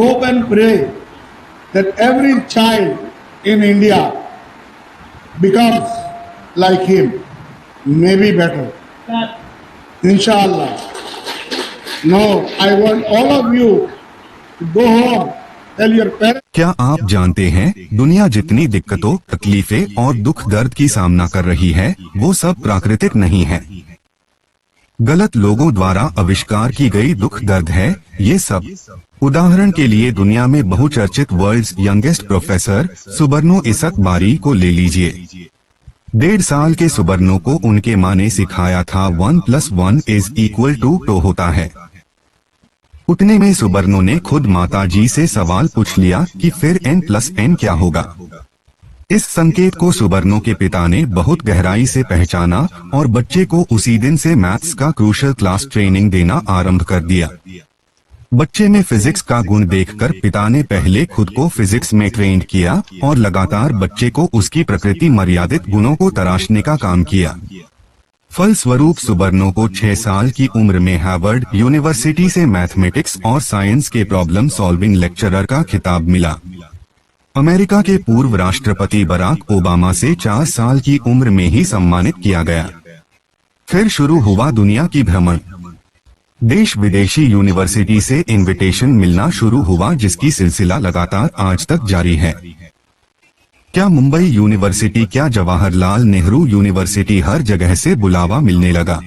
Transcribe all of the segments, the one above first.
hope and pray that every child in India becomes like him, maybe better. Inshallah. Now, I want all of you to go home, tell your parents. क्या आप जानते हैं दुनिया जितनी दिक्कतों, तकलीफें और दुख दर्द की सामना कर रही है वो सब प्राकृतिक नहीं है, गलत लोगों द्वारा आविष्कार की गई दुख दर्द है ये सब। उदाहरण के लिए दुनिया में बहुचर्चित वर्ल्ड्स यंगेस्ट प्रोफेसर सुबर्नो इसकबारी को ले लीजिए। 1.5 साल के सुबर्नो को उनके माँ ने सिखाया था 1 + 1 = 2 होता है। उतने में सुबर्नो ने खुद माताजी से सवाल पूछ लिया कि फिर n + n क्या होगा। इस संकेत को सुबर्नो के पिता ने बहुत गहराई से पहचाना और बच्चे को उसी दिन से मैथ्स का क्रूशल क्लास ट्रेनिंग देना आरंभ कर दिया। बच्चे में फिजिक्स का गुण देखकर पिता ने पहले खुद को फिजिक्स में ट्रेंड किया और लगातार बच्चे को उसकी प्रकृति मर्यादित गुणों को तराशने का काम किया। फलस्वरूप सुबर्नो को 6 साल की उम्र में हार्वर्ड यूनिवर्सिटी से मैथमेटिक्स और साइंस के प्रॉब्लम सॉल्विंग लेक्चरर का खिताब मिला। अमेरिका के पूर्व राष्ट्रपति बराक ओबामा से 4 साल की उम्र में ही सम्मानित किया गया। फिर शुरू हुआ दुनिया की भ्रमण। देश विदेशी यूनिवर्सिटी से इनविटेशन मिलना शुरू हुआ जिसकी सिलसिला लगातार आज तक जारी है। क्या मुंबई यूनिवर्सिटी, क्या जवाहरलाल नेहरू यूनिवर्सिटी, हर जगह से बुलावा मिलने लगा।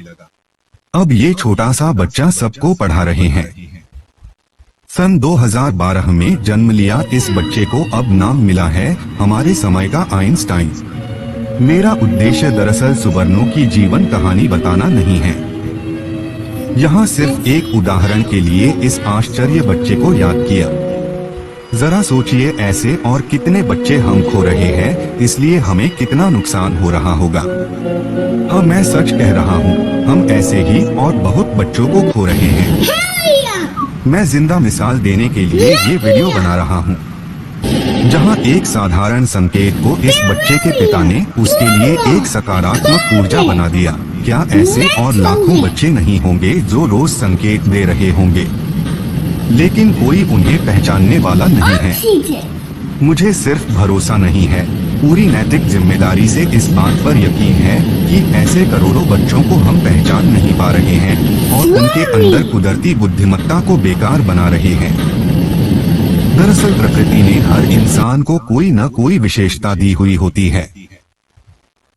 अब ये छोटा सा बच्चा सबको पढ़ा रहे हैं। सन 2012 में जन्म लिया इस बच्चे को अब नाम मिला है हमारे समय का आइंस्टाइन। मेरा उद्देश्य दरअसल सुबर्नो की जीवन कहानी बताना नहीं है, यहाँ सिर्फ एक उदाहरण के लिए इस आश्चर्य बच्चे को याद किया। जरा सोचिए ऐसे और कितने बच्चे हम खो रहे हैं, इसलिए हमें कितना नुकसान हो रहा होगा। हाँ, मैं सच कह रहा हूँ, हम ऐसे ही और बहुत बच्चों को खो रहे हैं। मैं जिंदा मिसाल देने के लिए ये वीडियो बना रहा हूँ, जहाँ एक साधारण संकेत को इस बच्चे के पिता ने उसके लिए एक सकारात्मक ऊर्जा बना दिया। क्या ऐसे और लाखों बच्चे नहीं होंगे जो रोज संकेत दे रहे होंगे, लेकिन कोई उन्हें पहचानने वाला नहीं है। मुझे सिर्फ भरोसा नहीं है, पूरी नैतिक जिम्मेदारी से इस बात पर यकीन है कि ऐसे करोड़ों बच्चों को हम पहचान नहीं पा रहे हैं और उनके अंदर कुदरती बुद्धिमत्ता को बेकार बना रहे हैं। दरअसल प्रकृति ने हर इंसान को कोई न कोई विशेषता दी हुई होती है,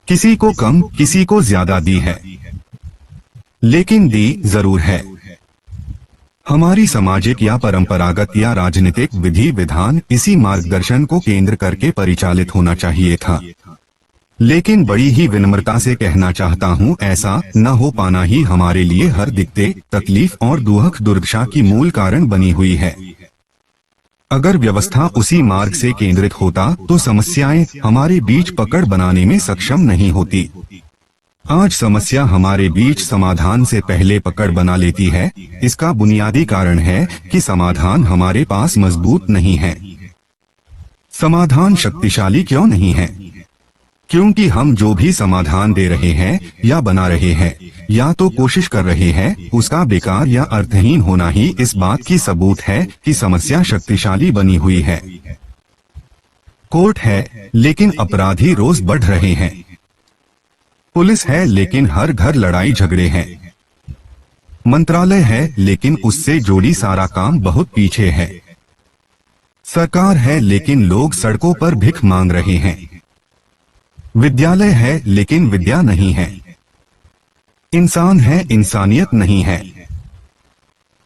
किसी को कम, किसी को ज्यादा दी है, लेकिन दी जरूर है। हमारी सामाजिक या परंपरागत या राजनीतिक विधि विधान इसी मार्गदर्शन को केंद्र करके परिचालित होना चाहिए था, लेकिन बड़ी ही विनम्रता से कहना चाहता हूँ ऐसा न हो पाना ही हमारे लिए हर दिक्कत, तकलीफ और दुख दुर्दशा की मूल कारण बनी हुई है। अगर व्यवस्था उसी मार्ग से केंद्रित होता तो समस्याएं हमारे बीच पकड़ बनाने में सक्षम नहीं होती। आज समस्या हमारे बीच समाधान से पहले पकड़ बना लेती है। इसका बुनियादी कारण है कि समाधान हमारे पास मजबूत नहीं है। समाधान शक्तिशाली क्यों नहीं है? क्योंकि हम जो भी समाधान दे रहे हैं या बना रहे हैं या तो कोशिश कर रहे हैं, उसका बेकार या अर्थहीन होना ही इस बात की सबूत है कि समस्या शक्तिशाली बनी हुई है। कोर्ट है लेकिन अपराधी रोज बढ़ रहे हैं। पुलिस है लेकिन हर घर लड़ाई झगड़े हैं। मंत्रालय है लेकिन उससे जोड़ी सारा काम बहुत पीछे है। सरकार है लेकिन लोग सड़कों पर भिख मांग रहे हैं। विद्यालय है लेकिन विद्या नहीं है। इंसान है, इंसानियत नहीं है।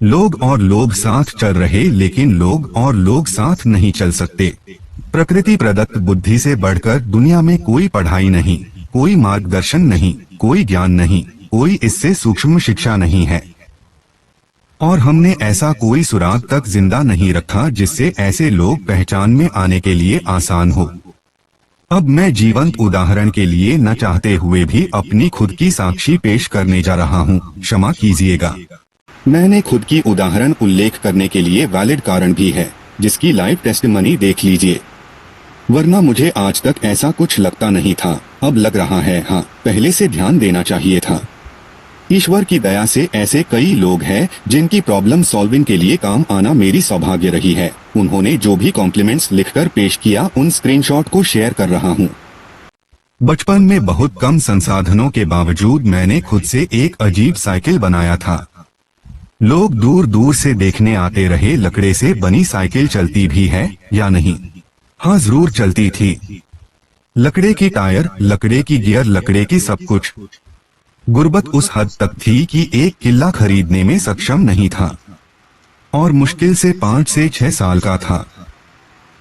लोग और लोग साथ चल रहे लेकिन लोग और लोग साथ नहीं चल सकते। प्रकृति प्रदत्त बुद्धि से बढ़कर दुनिया में कोई पढ़ाई नहीं, कोई मार्गदर्शन नहीं, कोई ज्ञान नहीं, कोई इससे सूक्ष्म शिक्षा नहीं है। और हमने ऐसा कोई सुराग तक जिंदा नहीं रखा जिससे ऐसे लोग पहचान में आने के लिए आसान हो। अब मैं जीवंत उदाहरण के लिए न चाहते हुए भी अपनी खुद की साक्षी पेश करने जा रहा हूँ, क्षमा कीजिएगा। मैंने खुद की उदाहरण उल्लेख करने के लिए वैलिड कारण भी है, जिसकी लाइव टेस्टिमनी देख लीजिए, वरना मुझे आज तक ऐसा कुछ लगता नहीं था। अब लग रहा है हाँ, पहले से ध्यान देना चाहिए था। ईश्वर की दया से ऐसे कई लोग हैं जिनकी प्रॉब्लम सॉल्विंग के लिए काम आना मेरी सौभाग्य रही है। उन्होंने जो भी कॉम्प्लीमेंट्स लिखकर पेश किया उन स्क्रीनशॉट को शेयर कर रहा हूँ। बचपन में बहुत कम संसाधनों के बावजूद मैंने खुद से एक अजीब साइकिल बनाया था। लोग दूर दूर से देखने आते रहे लकड़े से बनी साइकिल चलती भी है या नहीं। हाँ, जरूर चलती थी। लकड़े की टायर, लकड़े की गियर, लकड़े की सब कुछ। गुर्बत उस हद तक थी कि एक किला खरीदने में सक्षम नहीं था और मुश्किल से 5 से 6 साल का था।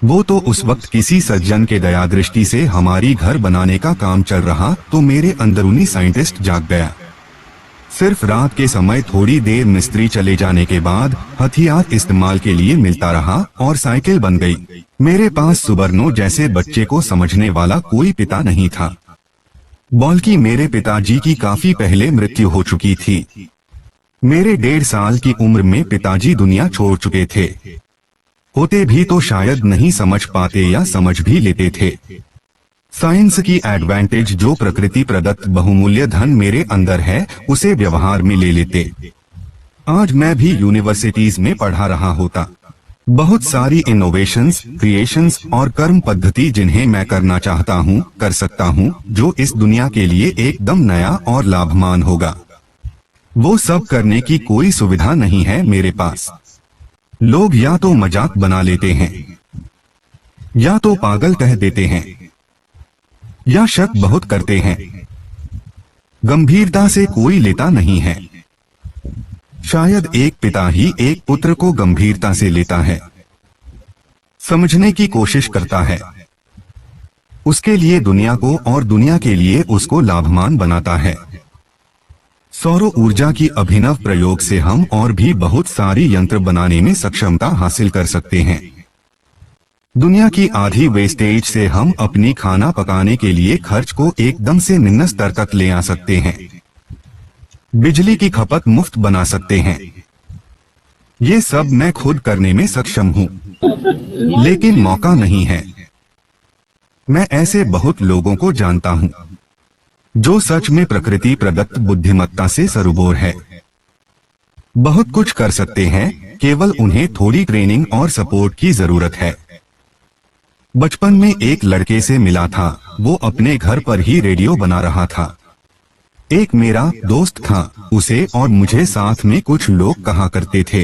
वो तो उस वक्त किसी सज्जन के दया दृष्टि से हमारी घर बनाने का काम चल रहा तो मेरे अंदरूनी साइंटिस्ट जाग गया। सिर्फ रात के समय थोड़ी देर मिस्त्री चले जाने के बाद हथियार इस्तेमाल के लिए मिलता रहा और साइकिल बन गई। मेरे पास सुबर्णो जैसे बच्चे को समझने वाला कोई पिता नहीं था। बल्कि मेरे पिताजी की काफी पहले मृत्यु हो चुकी थी। मेरे 1.5 साल की उम्र में पिताजी दुनिया छोड़ चुके थे। होते भी तो शायद नहीं समझ पाते या समझ भी लेते थे। साइंस की एडवांटेज जो प्रकृति प्रदत्त बहुमूल्य धन मेरे अंदर है उसे व्यवहार में ले लेते। आज मैं भी यूनिवर्सिटीज में पढ़ा रहा होता। बहुत सारी इनोवेशंस, क्रिएशंस और कर्म पद्धति जिन्हें मैं करना चाहता हूँ कर सकता हूँ, जो इस दुनिया के लिए एकदम नया और लाभमान होगा। वो सब करने की कोई सुविधा नहीं है मेरे पास। लोग या तो मजाक बना लेते हैं या तो पागल कह देते हैं या शक बहुत करते हैं। गंभीरता से कोई लेता नहीं है। शायद एक पिता ही एक पुत्र को गंभीरता से लेता है, समझने की कोशिश करता है, उसके लिए दुनिया को और दुनिया के लिए उसको लाभमान बनाता है। सौर ऊर्जा की अभिनव प्रयोग से हम और भी बहुत सारी यंत्र बनाने में सक्षमता हासिल कर सकते हैं। दुनिया की आधी वेस्टेज से हम अपनी खाना पकाने के लिए खर्च को एकदम से निम्न स्तर तक ले आ सकते हैं। बिजली की खपत मुफ्त बना सकते हैं। ये सब मैं खुद करने में सक्षम हूँ, लेकिन मौका नहीं है। मैं ऐसे बहुत लोगों को जानता हूँ जो सच में प्रकृति प्रदत्त बुद्धिमत्ता से सरोबोर है। बहुत कुछ कर सकते हैं, केवल उन्हें थोड़ी ट्रेनिंग और सपोर्ट की जरूरत है। बचपन में एक लड़के से मिला था, वो अपने घर पर ही रेडियो बना रहा था। एक मेरा दोस्त था, उसे और मुझे साथ में कुछ लोग कहा करते थे,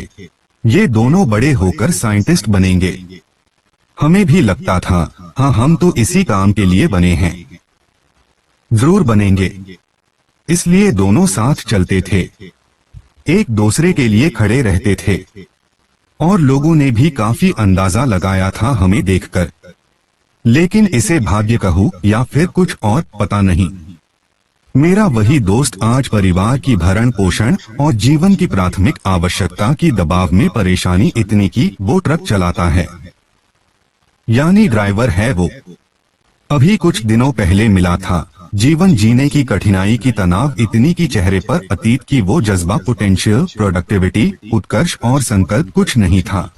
ये दोनों बड़े होकर साइंटिस्ट बनेंगे। हमें भी लगता था, हाँ हम तो इसी काम के लिए बने हैं, जरूर बनेंगे। इसलिए दोनों साथ चलते थे, एक दूसरे के लिए खड़े रहते थे और लोगों ने भी काफी अंदाजा लगाया था हमें देखकर। लेकिन इसे भाग्य कहूं या फिर कुछ और पता नहीं, मेरा वही दोस्त आज परिवार की भरण पोषण और जीवन की प्राथमिक आवश्यकता की दबाव में परेशानी इतनी कि वो ट्रक चलाता है, यानी ड्राइवर है वो। अभी कुछ दिनों पहले मिला था। जीवन जीने की कठिनाई की तनाव इतनी की चेहरे पर अतीत की वो जज्बा, पोटेंशियल, प्रोडक्टिविटी, उत्कर्ष और संकल्प कुछ नहीं था।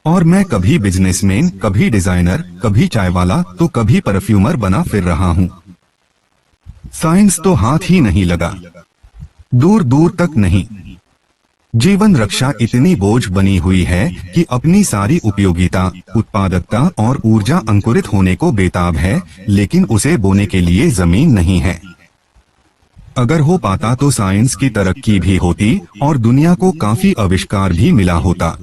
और मैं कभी बिजनेसमैन, कभी डिजाइनर, कभी चाय वाला तो कभी परफ्यूमर बना फिर रहा हूँ। साइंस तो हाथ ही नहीं लगा, दूर दूर तक नहीं। जीवन रक्षा इतनी बोझ बनी हुई है कि अपनी सारी उपयोगिता, उत्पादकता और ऊर्जा अंकुरित होने को बेताब है, लेकिन उसे बोने के लिए जमीन नहीं है। अगर हो पाता तो साइंस की तरक्की भी होती और दुनिया को काफी आविष्कार भी मिला होता।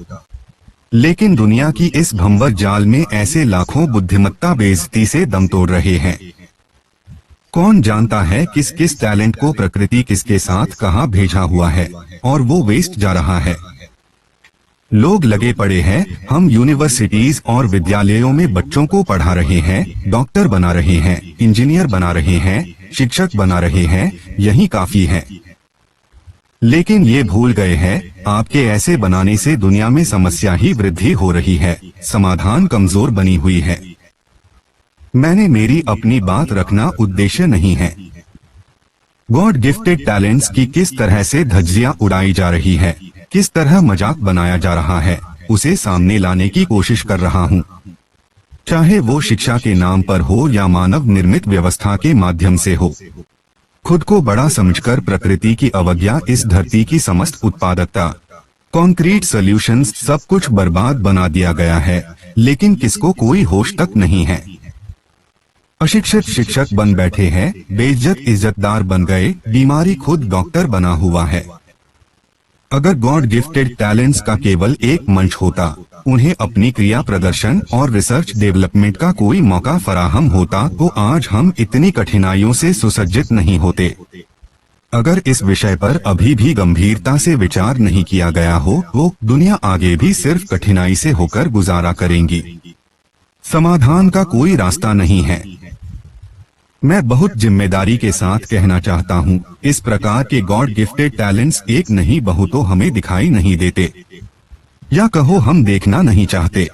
लेकिन दुनिया की इस भंवर जाल में ऐसे लाखों बुद्धिमत्ता बेइज्जती से दम तोड़ रहे हैं। कौन जानता है किस किस टैलेंट को प्रकृति किसके साथ कहाँ भेजा हुआ है और वो वेस्ट जा रहा है। लोग लगे पड़े हैं, हम यूनिवर्सिटीज और विद्यालयों में बच्चों को पढ़ा रहे हैं, डॉक्टर बना रहे हैं, इंजीनियर बना रहे हैं, शिक्षक बना रहे हैं, यही काफी है। लेकिन ये भूल गए हैं, आपके ऐसे बनाने से दुनिया में समस्या ही वृद्धि हो रही है, समाधान कमजोर बनी हुई है। मैंने मेरी अपनी बात रखना उद्देश्य नहीं है। गॉड गिफ्टेड टैलेंट्स की किस तरह से धज्जियां उड़ाई जा रही है, किस तरह मजाक बनाया जा रहा है, उसे सामने लाने की कोशिश कर रहा हूँ। चाहे वो शिक्षा के नाम पर हो या मानव निर्मित व्यवस्था के माध्यम से हो। खुद को बड़ा समझकर प्रकृति की अवज्ञा, इस धरती की समस्त उत्पादकता, कॉन्क्रीट सॉल्यूशंस, सब कुछ बर्बाद बना दिया गया है, लेकिन किसको कोई होश तक नहीं है। अशिक्षित शिक्षक बन बैठे हैं, बेइज्जत इज्जतदार बन गए, बीमारी खुद डॉक्टर बना हुआ है। अगर गॉड गिफ्टेड टैलेंट्स का केवल एक मंच होता, उन्हें अपनी क्रिया प्रदर्शन और रिसर्च डेवलपमेंट का कोई मौका फराहम होता, तो आज हम इतनी कठिनाइयों से सुसज्जित नहीं होते। अगर इस विषय पर अभी भी गंभीरता से विचार नहीं किया गया हो, तो दुनिया आगे भी सिर्फ कठिनाई से होकर गुजारा करेंगी। समाधान का कोई रास्ता नहीं है। मैं बहुत जिम्मेदारी के साथ कहना चाहता हूँ, इस प्रकार के गॉड गिफ्टेड टैलेंट्स एक नहीं बहुतों हमें दिखाई नहीं देते, या कहो हम देखना नहीं चाहते।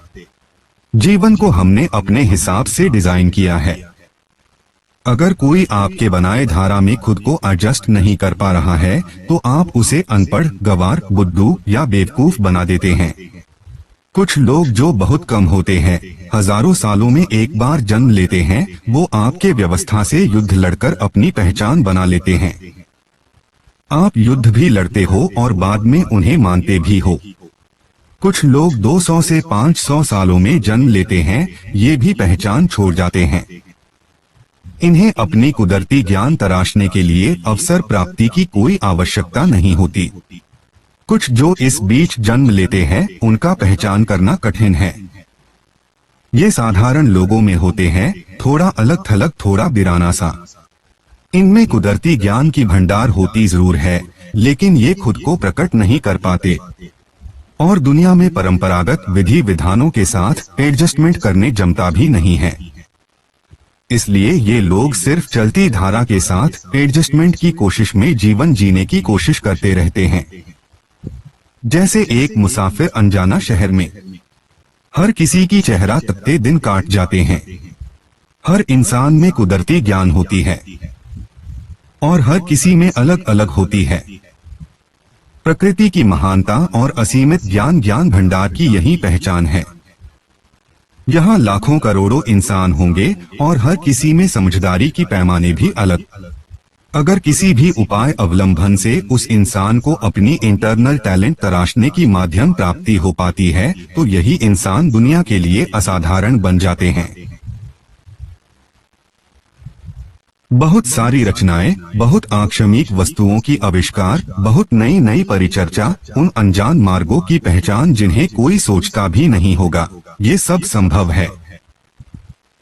जीवन को हमने अपने हिसाब से डिजाइन किया है। अगर कोई आपके बनाए धारा में खुद को एडजस्ट नहीं कर पा रहा है, तो आप उसे अनपढ़, गवार, बुद्धू या बेवकूफ बना देते हैं। कुछ लोग जो बहुत कम होते हैं, हजारों सालों में एक बार जन्म लेते हैं, वो आपके व्यवस्था से युद्ध लड़कर अपनी पहचान बना लेते हैं। आप युद्ध भी लड़ते हो और बाद में उन्हें मानते भी हो। कुछ लोग 200 से 500 सालों में जन्म लेते हैं, ये भी पहचान छोड़ जाते हैं। इन्हें अपनी कुदरती ज्ञान तराशने के लिए अवसर प्राप्ति की कोई आवश्यकता नहीं होती। कुछ जो इस बीच जन्म लेते हैं, उनका पहचान करना कठिन है। ये साधारण लोगों में होते हैं, थोड़ा अलग थलग, थोड़ा बिराना सा। इनमें कुदरती ज्ञान की भंडार होती जरूर है, लेकिन ये खुद को प्रकट नहीं कर पाते और दुनिया में परंपरागत विधि विधानों के साथ एडजस्टमेंट करने जमता भी नहीं है। इसलिए ये लोग सिर्फ चलती धारा के साथ एडजस्टमेंट की कोशिश में जीवन जीने की कोशिश करते रहते हैं। जैसे एक मुसाफिर अनजाना शहर में। हर किसी की चेहरा तकते दिन काट जाते हैं। हर इंसान में कुदरती ज्ञान होती है और हर किसी में अलग अलग होती है। प्रकृति की महानता और असीमित ज्ञान भंडार की यही पहचान है। यहाँ लाखों करोड़ों इंसान होंगे और हर किसी में समझदारी की पैमाने भी अलग। अगर किसी भी उपाय अवलंबन से उस इंसान को अपनी इंटरनल टैलेंट तराशने की माध्यम प्राप्ति हो पाती है, तो यही इंसान दुनिया के लिए असाधारण बन जाते हैं। बहुत सारी रचनाएं, बहुत आकस्मिक वस्तुओं की आविष्कार, बहुत नई नई परिचर्चा, उन अनजान मार्गों की पहचान जिन्हें कोई सोचता भी नहीं होगा, ये सब संभव है।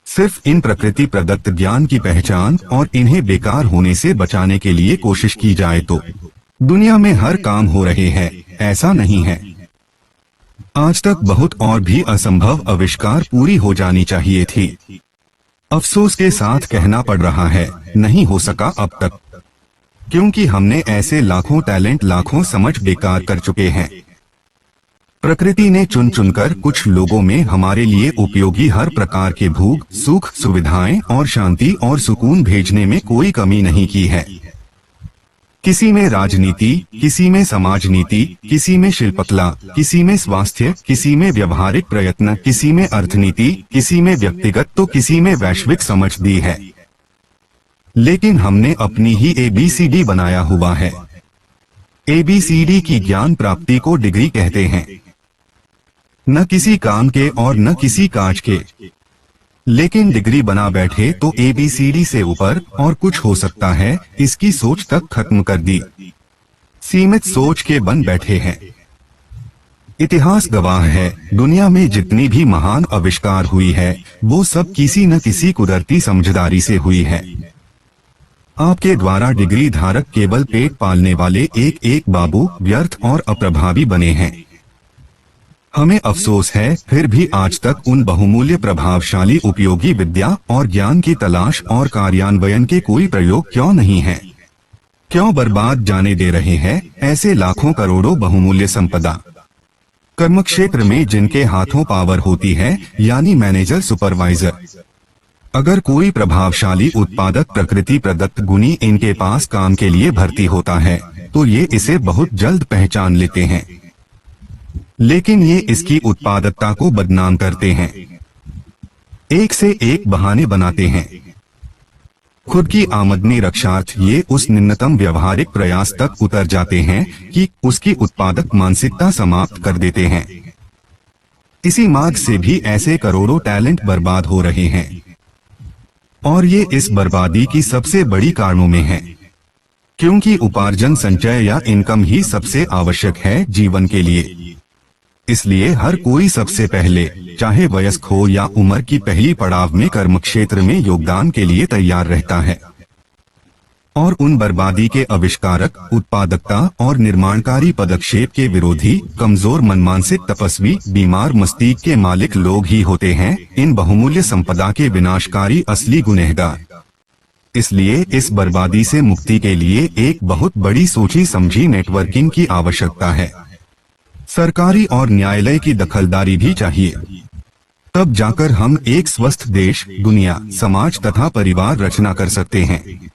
सिर्फ इन प्रकृति प्रदत्त ज्ञान की पहचान और इन्हें बेकार होने से बचाने के लिए कोशिश की जाए तो दुनिया में हर काम हो रहे हैं, ऐसा नहीं है। आज तक बहुत और भी असंभव आविष्कार पूरी हो जानी चाहिए थी। अफसोस के साथ कहना पड़ रहा है, नहीं हो सका अब तक, क्योंकि हमने ऐसे लाखों टैलेंट, लाखों समझ बेकार कर चुके हैं। प्रकृति ने चुन चुनकर कुछ लोगों में हमारे लिए उपयोगी हर प्रकार के भूख, सुख, सुविधाएं और शांति और सुकून भेजने में कोई कमी नहीं की है। किसी में राजनीति, किसी में समाज नीति, किसी में शिल्पकला, किसी में स्वास्थ्य, किसी में व्यवहारिक प्रयत्न, किसी में अर्थनीति, किसी में व्यक्तिगत, तो किसी में वैश्विक समझ दी है। लेकिन हमने अपनी ही ABCD बनाया हुआ है। ABCD की ज्ञान प्राप्ति को डिग्री कहते हैं, न किसी काम के और न किसी काज के। लेकिन डिग्री बना बैठे तो ABCD से ऊपर और कुछ हो सकता है, इसकी सोच तक खत्म कर दी। सीमित सोच के बन बैठे हैं। इतिहास गवाह है, दुनिया में जितनी भी महान आविष्कार हुई है, वो सब किसी न किसी कुदरती समझदारी से हुई है। आपके द्वारा डिग्री धारक केवल पेट पालने वाले एक एक बाबू व्यर्थ और अप्रभावी बने हैं। हमें अफसोस है, फिर भी आज तक उन बहुमूल्य, प्रभावशाली, उपयोगी विद्या और ज्ञान की तलाश और कार्यान्वयन के कोई प्रयोग क्यों नहीं है? क्यों बर्बाद जाने दे रहे हैं ऐसे लाखों करोड़ों बहुमूल्य संपदा? कर्म क्षेत्र में जिनके हाथों पावर होती है, यानी मैनेजर, सुपरवाइजर। अगर कोई प्रभावशाली, उत्पादक, प्रकृति प्रदत्त गुणी इनके पास काम के लिए भर्ती होता है, तो ये इसे बहुत जल्द पहचान लेते हैं। लेकिन ये इसकी उत्पादकता को बदनाम करते हैं, एक से एक बहाने बनाते हैं। खुद की आमदनी रक्षार्थ ये उस न्यूनतम व्यवहारिक प्रयास तक उतर जाते हैं कि उसकी उत्पादक मानसिकता समाप्त कर देते हैं। इसी मार्ग से भी ऐसे करोड़ों टैलेंट बर्बाद हो रहे हैं, और ये इस बर्बादी की सबसे बड़ी कारणों में है, क्योंकि उपार्जन, संचय या इनकम ही सबसे आवश्यक है जीवन के लिए। इसलिए हर कोई सबसे पहले, चाहे वयस्क हो या उम्र की पहली पड़ाव में, कर्म क्षेत्र में योगदान के लिए तैयार रहता है, और उन बर्बादी के आविष्कारक, उत्पादकता और निर्माणकारी पदक्षेप के विरोधी, कमजोर मनमानसिक, तपस्वी, बीमार मस्तिष्क के मालिक लोग ही होते हैं इन बहुमूल्य संपदा के विनाशकारी असली गुनहगार। इसलिए इस बर्बादी से मुक्ति के लिए एक बहुत बड़ी सोची समझी नेटवर्किंग की आवश्यकता है। सरकारी और न्यायालय की दखलदारी भी चाहिए। तब जाकर हम एक स्वस्थ देश, दुनिया, समाज तथा परिवार रचना कर सकते हैं।